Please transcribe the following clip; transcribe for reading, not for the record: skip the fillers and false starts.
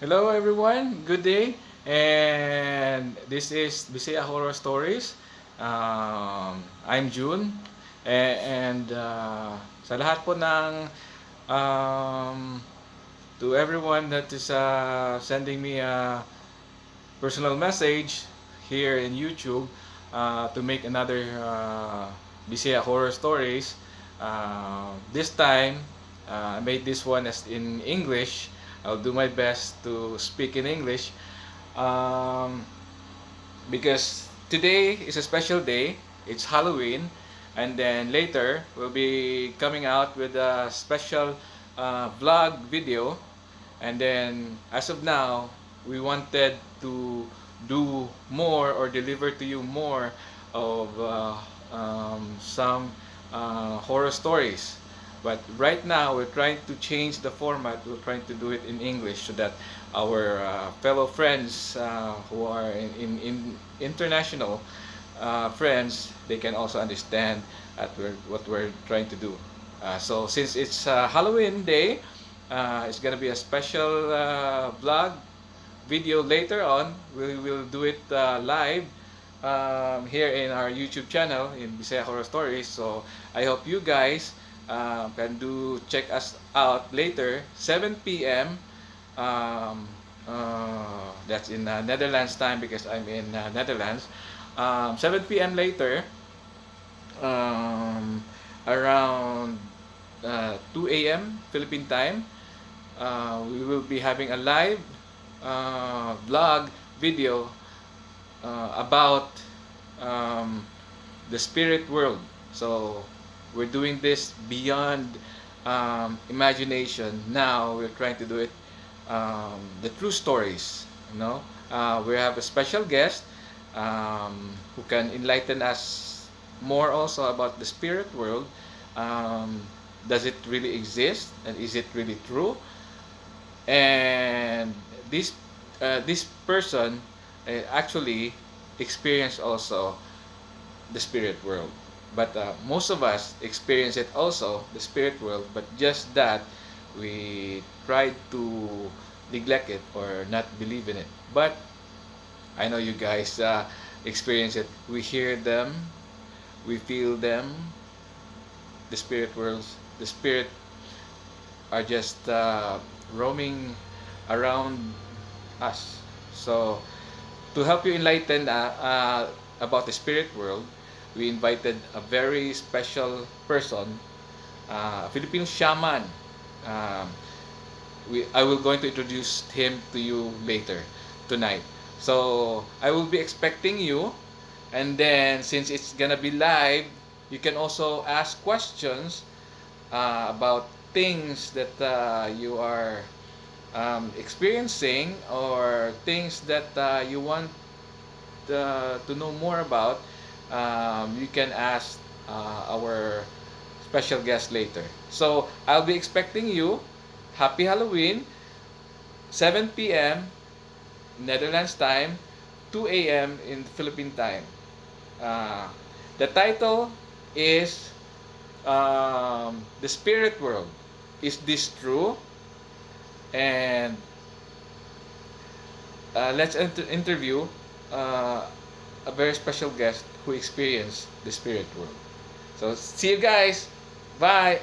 Hello everyone, good day. And this is Bisaya Horror Stories. I'm June. And sa lahat po ng um, to everyone that is sending me a personal message here in YouTube to make another Bisaya Horror Stories. This time, I made this one as in English. I'll do my best to speak in English because today is a special day. It's Halloween, and then later we'll be coming out with a special vlog video. And then as of now, we wanted to do more or deliver to you more of some horror stories. But right now, we're trying to change the format. We're trying to do it in English so that our fellow friends who are in international friends, they can also understand what we're trying to do. So since it's Halloween day, it's gonna be a special vlog video later on. We will do it live here in our YouTube channel in Bisaya Horror Stories. So I hope you guys can do check us out later 7 p.m. That's in Netherlands time because I'm in Netherlands. 7 p.m. later, um, around 2 a.m. Philippine time. We will be having a live vlog video about the spirit world. So we're doing this beyond imagination. Now we're trying to do it the true stories. We have a special guest who can enlighten us more also about the spirit world. Does it really exist, and is it really true? And this person actually experienced also the spirit world, but most of us experience it also, the spirit world, but just that we tried to neglect it or not believe in it. But I know you guys experience it. We hear them, we feel them, the spirit worlds, the spirit are just roaming around us. So to help you enlighten about the spirit world, we invited a very special person, a Filipino shaman. Um, I will going to introduce him to you later tonight. So I will be expecting you, and then since it's gonna be live, you can also ask questions about things that you are experiencing, or things that you want to know more about. You can ask our special guest later. So I'll be expecting you. Happy Halloween, 7 p.m. Netherlands time, 2 a.m. in Philippine time. Uh, the title is The Spirit World. Is this true? And let's interview uh, a very special guest who experienced the spirit world. So see you guys. Bye.